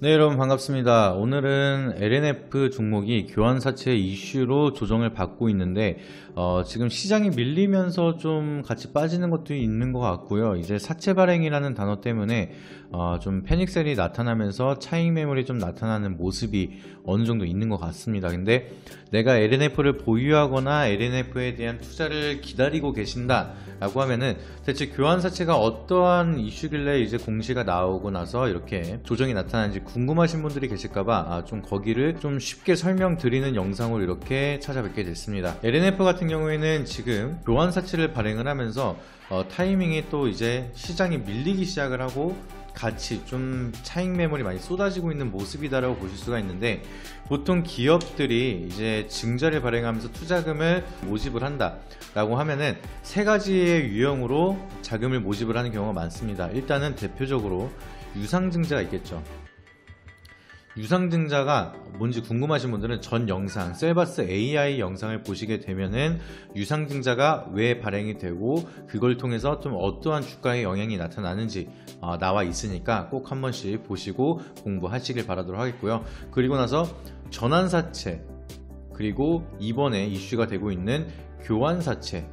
네, 여러분 반갑습니다. 오늘은 LNF 종목이 교환사채 이슈로 조정을 받고 있는데 지금 시장이 밀리면서 좀 같이 빠지는 것도 있는 것 같고요. 이제 사채 발행이라는 단어 때문에 좀 패닉셀이 나타나면서 차익 매물이 좀 나타나는 모습이 어느 정도 있는 것 같습니다. 근데 내가 LNF를 보유하거나 LNF에 대한 투자를 기다리고 계신다 라고 하면은 대체 교환사채가 어떠한 이슈길래 이제 공시가 나오고 나서 이렇게 조정이 나타나는지 궁금하신 분들이 계실까봐 좀 거기를 좀 쉽게 설명드리는 영상으로 이렇게 찾아뵙게 됐습니다. LNF 같은 경우에는 지금 교환사채를 발행을 하면서 타이밍이 또 이제 시장이 밀리기 시작을 하고 같이 좀 차익 매물이 많이 쏟아지고 있는 모습이다라고 보실 수가 있는데, 보통 기업들이 이제 증자를 발행하면서 투자금을 모집을 한다 라고 하면은 세 가지의 유형으로 자금을 모집을 하는 경우가 많습니다. 일단은 대표적으로 유상증자가 있겠죠. 유상증자가 뭔지 궁금하신 분들은 전 영상 셀바스 AI 영상을 보시게 되면은 유상증자가 왜 발행이 되고 그걸 통해서 좀 어떠한 주가에 영향이 나타나는지 나와 있으니까 꼭 한 번씩 보시고 공부하시길 바라도록 하겠고요. 그리고 나서 전환사채, 그리고 이번에 이슈가 되고 있는 교환사채,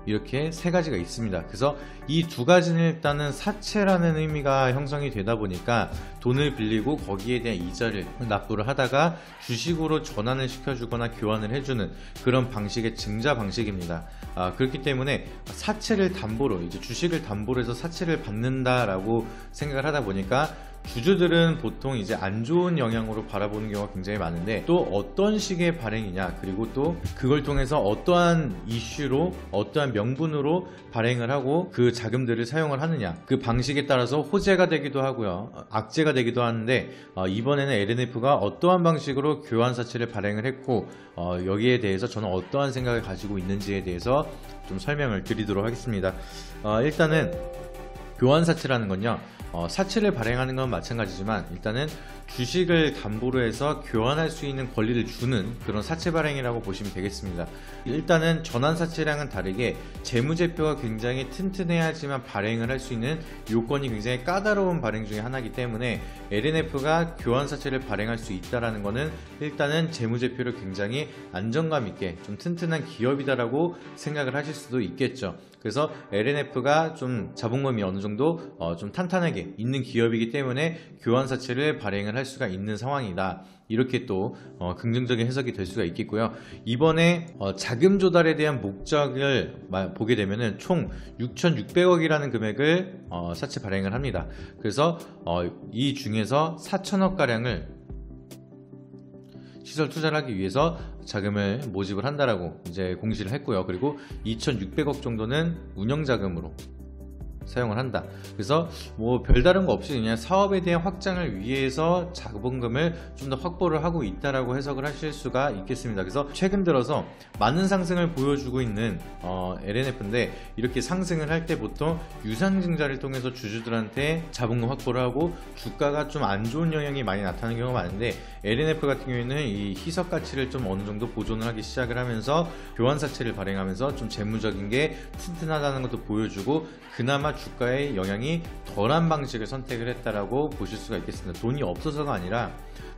이렇게 세 가지가 있습니다. 그래서 이 두 가지는 일단은 사채라는 의미가 형성이 되다 보니까 돈을 빌리고 거기에 대한 이자를 납부를 하다가 주식으로 전환을 시켜주거나 교환을 해주는 그런 방식의 증자 방식입니다. 그렇기 때문에 사채를 담보로, 이제 주식을 담보로 해서 사채를 받는다라고 생각을 하다 보니까 주주들은 보통 이제 안 좋은 영향으로 바라보는 경우가 굉장히 많은데, 또 어떤 식의 발행이냐, 그리고 또 그걸 통해서 어떠한 이슈로 어떠한 명분으로 발행을 하고 그 자금들을 사용을 하느냐, 그 방식에 따라서 호재가 되기도 하고요, 악재가 되기도 하는데, 이번에는 LNF가 어떠한 방식으로 교환사채를 발행을 했고 여기에 대해서 저는 어떠한 생각을 가지고 있는지에 대해서 좀 설명을 드리도록 하겠습니다. 일단은 교환사채라는 건요, 사채를 발행하는 건 마찬가지지만 일단은 주식을 담보로 해서 교환할 수 있는 권리를 주는 그런 사채 발행이라고 보시면 되겠습니다. 일단은 전환사채랑은 다르게 재무제표가 굉장히 튼튼해야지만 발행을 할 수 있는 요건이 굉장히 까다로운 발행 중에 하나이기 때문에 LNF가 교환사채를 발행할 수 있다는 것은 일단은 재무제표를 굉장히 안정감 있게 좀 튼튼한 기업이다라고 생각을 하실 수도 있겠죠. 그래서 LNF가 좀 자본금이 어느 정도 좀 탄탄하게 있는 기업이기 때문에 교환사채를 발행을 할 수가 있는 상황이다, 이렇게 또 긍정적인 해석이 될 수가 있겠고요. 이번에 자금 조달에 대한 목적을 보게 되면은 총 6,600억이라는 금액을 사채 발행을 합니다. 그래서 이 중에서 4천억 가량을 시설 투자를 하기 위해서 자금을 모집을 한다라고 이제 공시를 했고요. 그리고 2,600억 정도는 운영자금으로 사용을 한다. 그래서 뭐 별다른 거 없이 그냥 사업에 대한 확장을 위해서 자본금을 좀 더 확보를 하고 있다라고 해석을 하실 수가 있겠습니다. 그래서 최근 들어서 많은 상승을 보여주고 있는 LNF인데, 이렇게 상승을 할 때 보통 유상증자를 통해서 주주들한테 자본금 확보를 하고 주가가 좀 안 좋은 영향이 많이 나타나는 경우가 많은데, LNF 같은 경우에는 이 희석 가치를 좀 어느 정도 보존을 하기 시작을 하면서 교환사채를 발행하면서 좀 재무적인 게 튼튼하다는 것도 보여주고 그나마 주가에 영향이 덜한 방식을 선택을 했다라고 보실 수가 있겠습니다. 돈이 없어서가 아니라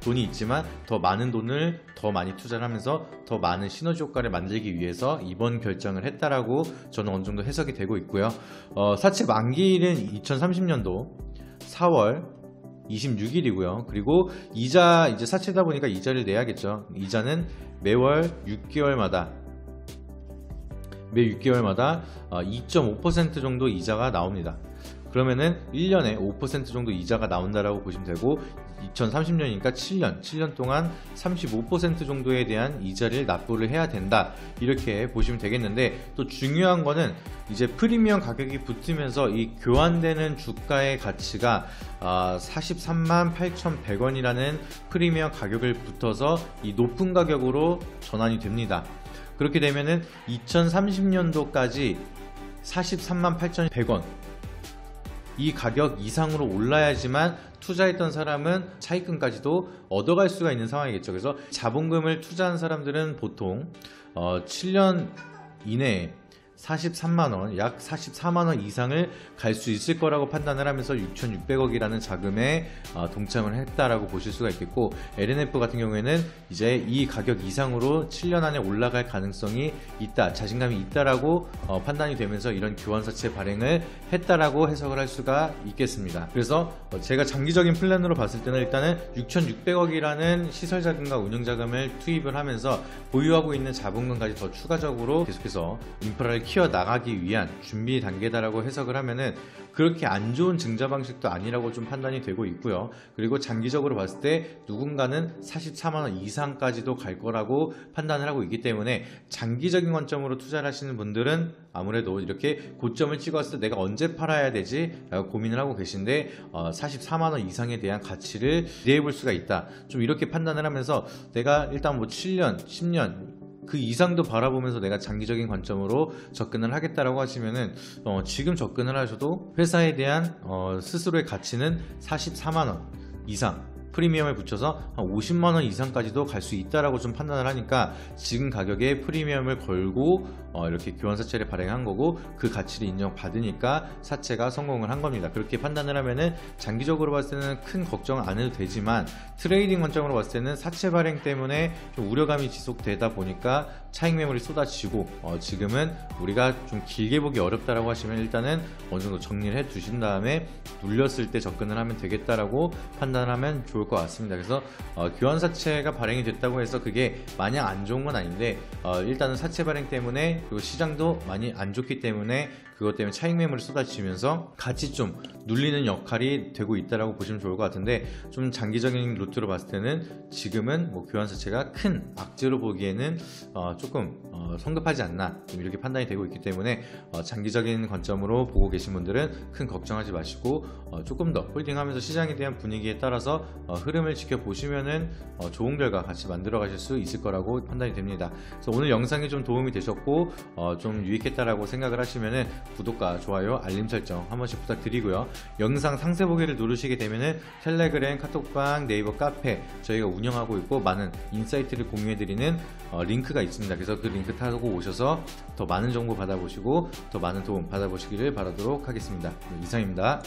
돈이 있지만 더 많은 돈을 더 많이 투자를 하면서 더 많은 시너지 효과를 만들기 위해서 이번 결정을 했다라고 저는 어느 정도 해석이 되고 있고요. 사채 만기일은 2030년도 4월 26일이고요. 그리고 이자, 이제 사채다 보니까 이자를 내야겠죠. 이자는 매월 6개월마다 매 6개월마다 2.5% 정도 이자가 나옵니다. 그러면은 1년에 5% 정도 이자가 나온다라고 보시면 되고, 2030년이니까 7년 동안 35% 정도에 대한 이자를 납부를 해야 된다, 이렇게 보시면 되겠는데, 또 중요한 거는 이제 프리미엄 가격이 붙으면서 이 교환되는 주가의 가치가 43만 8,100원이라는 프리미엄 가격을 붙어서 이 높은 가격으로 전환이 됩니다. 그렇게 되면은 2030년도까지 43만 8,100원, 이 가격 이상으로 올라야지만 투자했던 사람은 차익금까지도 얻어갈 수가 있는 상황이겠죠. 그래서 자본금을 투자한 사람들은 보통 7년 이내에 43만원, 약 44만원 이상을 갈 수 있을 거라고 판단을 하면서 6,600억이라는 자금에 동참을 했다라고 보실 수가 있겠고, LNF 같은 경우에는 이제 이 가격 이상으로 7년 안에 올라갈 가능성이 있다, 자신감이 있다라고 판단이 되면서 이런 교환사채 발행을 했다라고 해석을 할 수가 있겠습니다. 그래서 제가 장기적인 플랜으로 봤을 때는 일단은 6,600억이라는 시설자금과 운영자금을 투입을 하면서 보유하고 있는 자본금까지 더 추가적으로 계속해서 인프라를 키워나가기 위한 준비 단계다라고 해석을 하면은 그렇게 안 좋은 증자 방식도 아니라고 좀 판단이 되고 있고요. 그리고 장기적으로 봤을 때 누군가는 44만원 이상까지도 갈 거라고 판단을 하고 있기 때문에 장기적인 관점으로 투자를 하시는 분들은 아무래도 이렇게 고점을 찍었을 때 내가 언제 팔아야 되지? 라고 고민을 하고 계신데 44만원 이상에 대한 가치를 기대해 볼 수가 있다. 좀 이렇게 판단을 하면서 내가 일단 뭐 7년, 10년 그 이상도 바라보면서 내가 장기적인 관점으로 접근을 하겠다라고 하시면은 지금 접근을 하셔도 회사에 대한 스스로의 가치는 44만원 이상 프리미엄을 붙여서 한 50만원 이상까지도 갈 수 있다라고 좀 판단을 하니까 지금 가격에 프리미엄을 걸고 이렇게 교환사채를 발행한 거고 그 가치를 인정받으니까 사채가 성공을 한 겁니다. 그렇게 판단을 하면은 장기적으로 봤을 때는 큰 걱정 안 해도 되지만 트레이딩 관점으로 봤을 때는 사채 발행 때문에 좀 우려감이 지속되다 보니까 차익 매물이 쏟아지고 지금은 우리가 좀 길게 보기 어렵다라고 하시면 일단은 어느 정도 정리를 해 두신 다음에 눌렸을 때 접근을 하면 되겠다라고 판단을 하면 좋을 것 같습니다. 그래서 교환사채가 발행이 됐다고 해서 그게 마냥 안 좋은 건 아닌데 일단은 사채 발행 때문에 그리고 시장도 많이 안 좋기 때문에 그것 때문에 차익 매물이 쏟아지면서 같이 좀 눌리는 역할이 되고 있다라고 보시면 좋을 것 같은데, 좀 장기적인 루트로 봤을 때는 지금은 뭐 교환사채가 큰 악재로 보기에는 조금 성급하지 않나 좀 이렇게 판단이 되고 있기 때문에 장기적인 관점으로 보고 계신 분들은 큰 걱정하지 마시고 조금 더 홀딩하면서 시장에 대한 분위기에 따라서 흐름을 지켜보시면은 좋은 결과 같이 만들어 가실 수 있을 거라고 판단이 됩니다. 그래서 오늘 영상이 좀 도움이 되셨고 좀 유익했다라고 생각을 하시면은 구독과 좋아요, 알림 설정 한 번씩 부탁드리고요. 영상 상세 보기를 누르시게 되면은 텔레그램, 카톡방, 네이버 카페 저희가 운영하고 있고 많은 인사이트를 공유해드리는 링크가 있습니다. 그래서 그 링크 타고 오셔서 더 많은 정보 받아보시고 더 많은 도움 받아보시기를 바라도록 하겠습니다. 이상입니다.